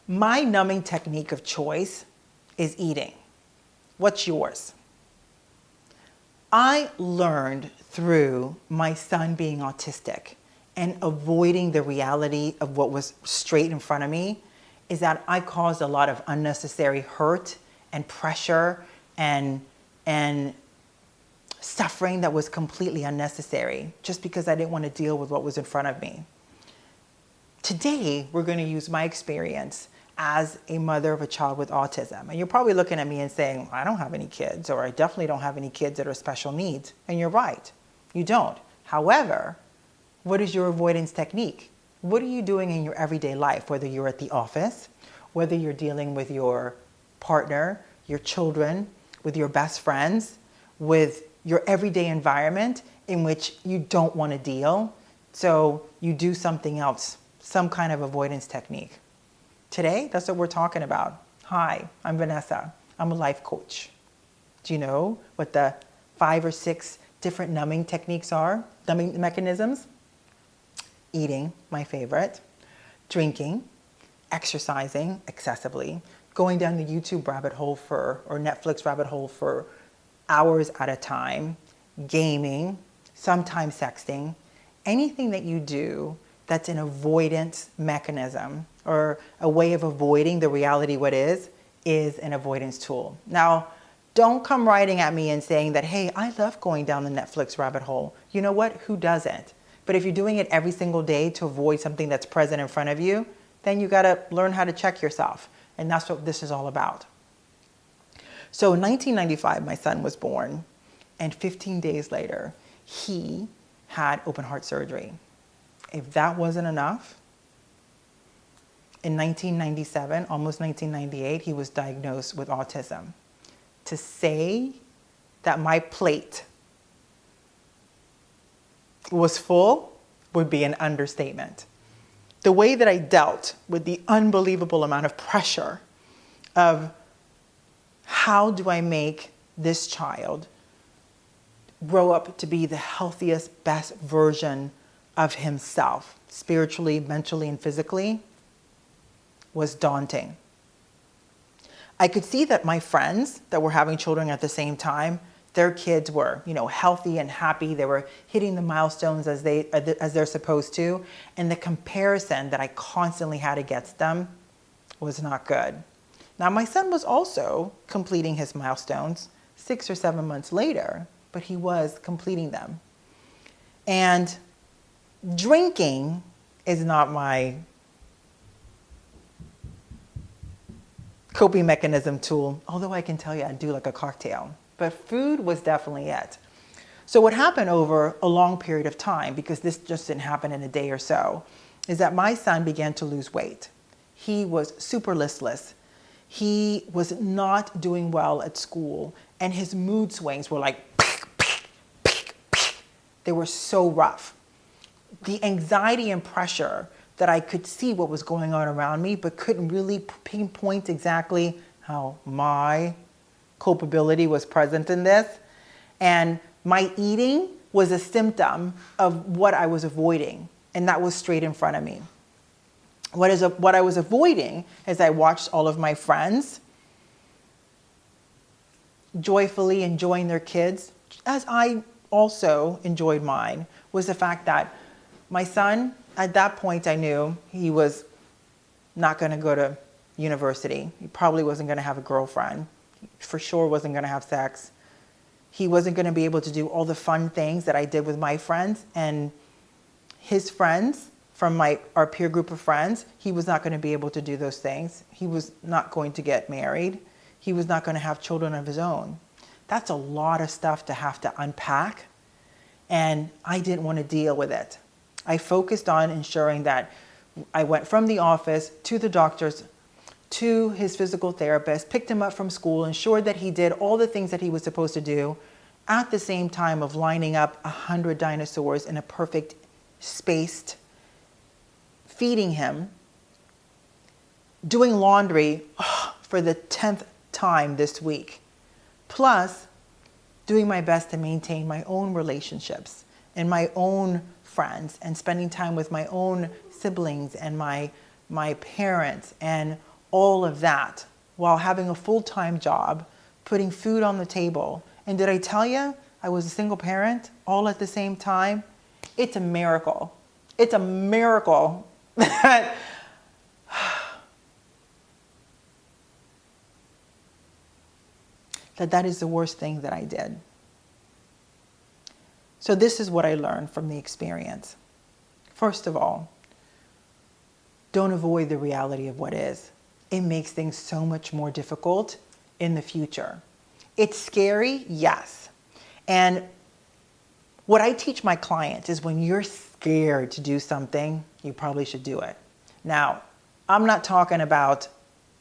My numbing technique of choice is eating. What's yours? I learned through my son being autistic and avoiding the reality of what was straight in front of me is that I caused a lot of unnecessary hurt and pressure and suffering that was completely unnecessary just because I didn't want to deal with what was in front of me. Today, we're going to use my experience as a mother of a child with autism. And you're probably looking at me and saying, I don't have any kids, or I definitely don't have any kids that are special needs. And you're right, you don't. However, what is your avoidance technique? What are you doing in your everyday life, whether you're at the office, whether you're dealing with your partner, your children, with your best friends, with your everyday environment in which you don't want to deal, so you do something else, some kind of avoidance technique. Today, that's what we're talking about. Hi, I'm Vanessa. I'm a life coach. Do you know what the 5 or 6 different numbing techniques are, numbing mechanisms? Eating, my favorite, drinking, exercising excessively, going down the YouTube rabbit hole or Netflix rabbit hole for hours at a time, gaming, sometimes sexting, anything that you do that's an avoidance mechanism or a way of avoiding the reality what is an avoidance tool. Now, don't come writing at me and saying that, hey, I love going down the Netflix rabbit hole. You know what? Who doesn't? But if you're doing it every single day to avoid something that's present in front of you, then you got to learn how to check yourself. And that's what this is all about. So in 1995, my son was born, and 15 days later, he had open heart surgery. If that wasn't enough, in 1997, almost 1998, he was diagnosed with autism. To say that my plate was full would be an understatement. The way that I dealt with the unbelievable amount of pressure of how do I make this child grow up to be the healthiest, best version of himself, spiritually, mentally, and physically, was daunting. I could see that my friends that were having children at the same time, their kids were, healthy and happy. They were hitting the milestones as they're supposed to. And the comparison that I constantly had against them was not good. Now, my son was also completing his milestones 6 or 7 months later, but he was completing them. And drinking is not my coping mechanism tool, although I can tell you I do like a cocktail. But food was definitely it. So what happened over a long period of time, because this just didn't happen in a day or so, is that my son began to lose weight. He was super listless. He was not doing well at school, and his mood swings were like, they were so rough. The anxiety and pressure that I could see what was going on around me, but couldn't really pinpoint exactly how my culpability was present in this. And my eating was a symptom of what I was avoiding, and that was straight in front of me. What I was avoiding as I watched all of my friends joyfully enjoying their kids, as I also enjoyed mine, was the fact that my son, at that point, I knew he was not going to go to university. He probably wasn't going to have a girlfriend. He for sure wasn't going to have sex. He wasn't going to be able to do all the fun things that I did with my friends. And his friends, from our peer group of friends, he was not going to be able to do those things. He was not going to get married. He was not going to have children of his own. That's a lot of stuff to have to unpack. And I didn't want to deal with it. I focused on ensuring that I went from the office to the doctor's, to his physical therapist, picked him up from school, ensured that he did all the things that he was supposed to do, at the same time of lining up 100 dinosaurs in a perfect spaced, feeding him, doing laundry for the 10th time this week, plus doing my best to maintain my own relationships and my own friends and spending time with my own siblings and my parents and all of that while having a full-time job, putting food on the table. And did I tell you I was a single parent all at the same time? It's a miracle. It's a miracle that that is the worst thing that I did. So this is what I learned from the experience. First of all, don't avoid the reality of what is. It makes things so much more difficult in the future. It's scary, yes. And what I teach my clients is when you're scared to do something, you probably should do it. Now, I'm not talking about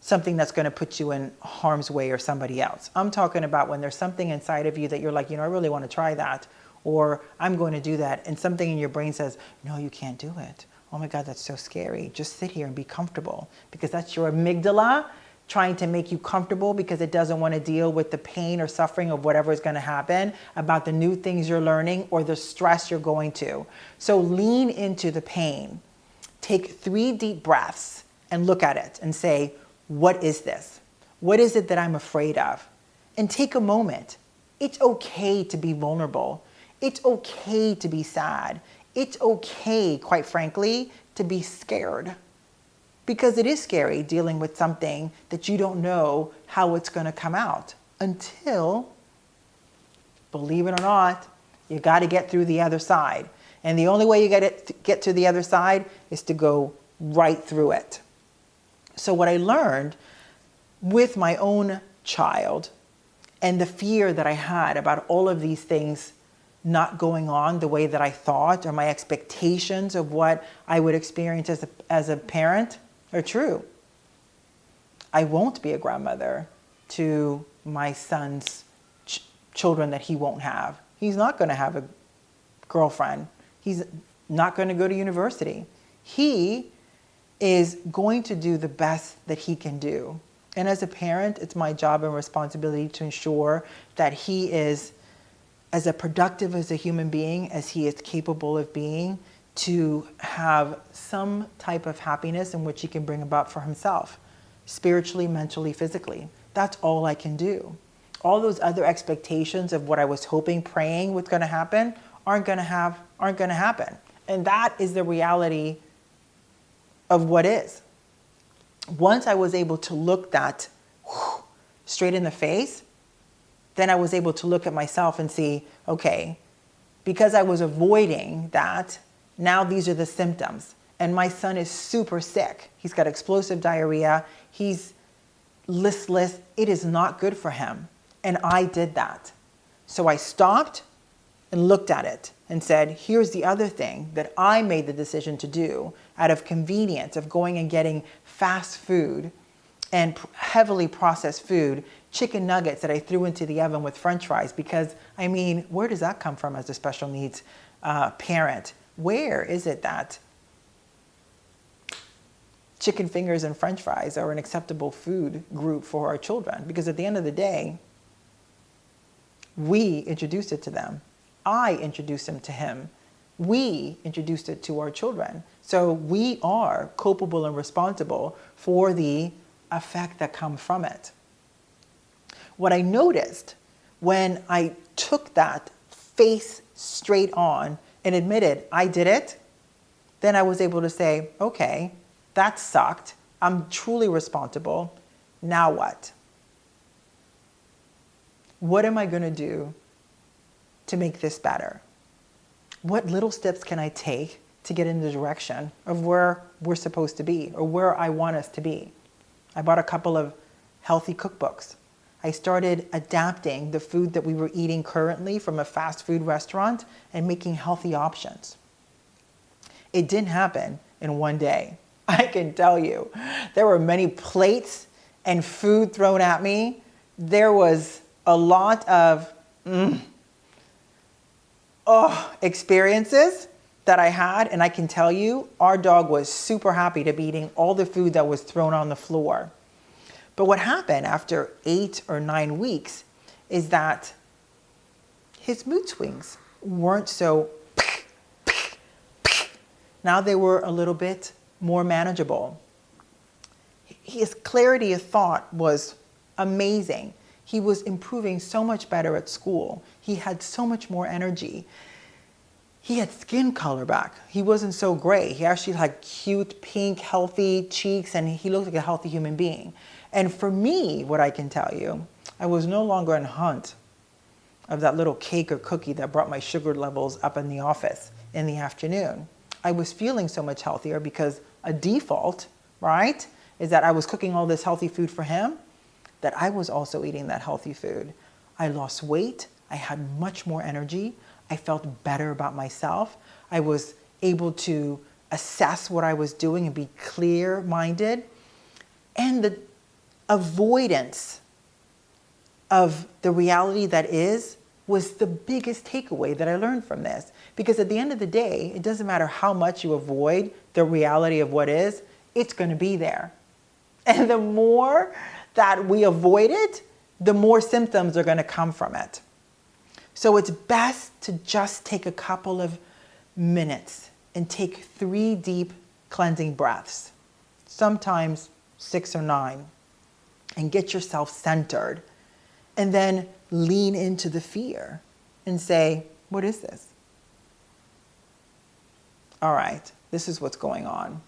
something that's going to put you in harm's way or somebody else. I'm talking about when there's something inside of you that you're like, I really want to try that, or I'm going to do that, and something in your brain says, no, you can't do it. Oh my God, that's so scary. Just sit here and be comfortable, because that's your amygdala trying to make you comfortable because it doesn't want to deal with the pain or suffering of whatever is going to happen about the new things you're learning or the stress you're going to. So lean into the pain. Take 3 deep breaths and look at it and say, what is this? What is it that I'm afraid of? And take a moment. It's okay to be vulnerable. It's okay to be sad. It's okay, quite frankly, to be scared. Because it is scary dealing with something that you don't know how it's going to come out until, believe it or not, you got to get through the other side. And the only way you get to the other side is to go right through it. So what I learned with my own child and the fear that I had about all of these things not going on the way that I thought, or my expectations of what I would experience as a parent, are true. I won't be a grandmother to my son's children that he won't have. He's not going to have a girlfriend. He's not going to go to university. He is going to do the best that he can do. And as a parent, it's my job and responsibility to ensure that he is as productive as a human being as he is capable of being, to have some type of happiness in which he can bring about for himself, spiritually, mentally, physically. That's all I can do. All those other expectations of what I was hoping, praying was going to happen aren't going to happen. And that is the reality of what is. Once I was able to look that straight in the face, then I was able to look at myself and see, okay, because I was avoiding that, now these are the symptoms. And my son is super sick. He's got explosive diarrhea. He's listless. It is not good for him. And I did that. So I stopped and looked at it and said, here's the other thing that I made the decision to do out of convenience of going and getting fast food and heavily processed food, chicken nuggets that I threw into the oven with French fries, because, where does that come from as a special needs parent? Where is it that chicken fingers and French fries are an acceptable food group for our children? Because at the end of the day, we introduced it to them. I introduced them to him. We introduced it to our children. So we are culpable and responsible for the effect that comes from it. What I noticed when I took that face straight on and admitted I did it, then I was able to say, okay, that sucked. I'm truly responsible. Now what? What am I going to do to make this better? What little steps can I take to get in the direction of where we're supposed to be, or where I want us to be? I bought a couple of healthy cookbooks. I started adapting the food that we were eating currently from a fast food restaurant and making healthy options. It didn't happen in one day. I can tell you, there were many plates and food thrown at me. There was a lot of experiences that I had, and I can tell you, our dog was super happy to be eating all the food that was thrown on the floor. But what happened after 8 or 9 weeks is that his mood swings weren't so, now they were a little bit more manageable. his clarity of thought was amazing. He was improving so much better at school. He had so much more energy. He had skin color back. He wasn't so gray. He actually had cute, pink, healthy cheeks, and he looked like a healthy human being. And for me, what I can tell you, I was no longer in hunt of that little cake or cookie that brought my sugar levels up in the office in the afternoon. I was feeling so much healthier because a default, right, is that I was cooking all this healthy food for him, that I was also eating that healthy food. I lost weight. I had much more energy. I felt better about myself. I was able to assess what I was doing and be clear-minded. And the avoidance of the reality that is was the biggest takeaway that I learned from this. Because at the end of the day, it doesn't matter how much you avoid the reality of what is, it's going to be there. And the more that we avoid it, the more symptoms are going to come from it. So it's best to just take a couple of minutes and take 3 deep cleansing breaths, sometimes 6 or 9, and get yourself centered. And then lean into the fear and say, what is this? All right, this is what's going on.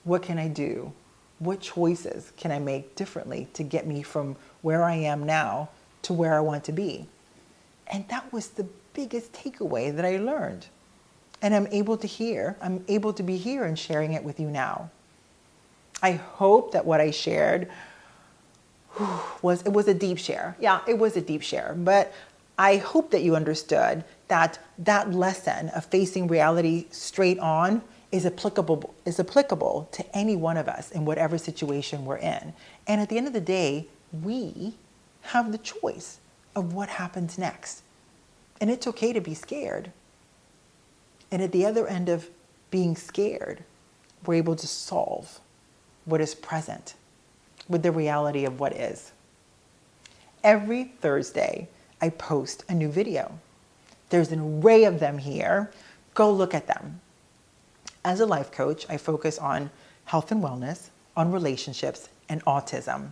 What can I do? What choices can I make differently to get me from where I am now to where I want to be? And that was the biggest takeaway that I learned. And I'm able to be here and sharing it with you now. I hope that what I shared was a deep share. Yeah, it was a deep share. But I hope that you understood that that lesson of facing reality straight on is applicable to any one of us in whatever situation we're in. And at the end of the day, we have the choice of what happens next. And it's okay to be scared. And at the other end of being scared, we're able to solve what is present with the reality of what is. Every Thursday, I post a new video. There's an array of them here. Go look at them. As a life coach, I focus on health and wellness, on relationships, and autism.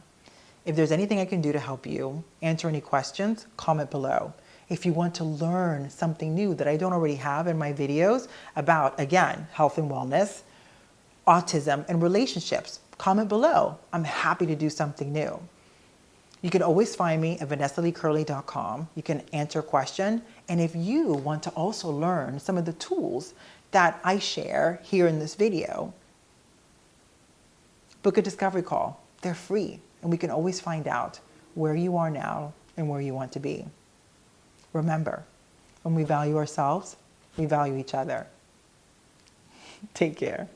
If there's anything I can do to help you, answer any questions, comment below. If you want to learn something new that I don't already have in my videos about, again, health and wellness, autism, and relationships, comment below. I'm happy to do something new. You can always find me at vanessaleecurley.com. You can answer a question. And if you want to also learn some of the tools that I share here in this video, book a discovery call. They're free. And we can always find out where you are now and where you want to be. Remember, when we value ourselves, we value each other. Take care.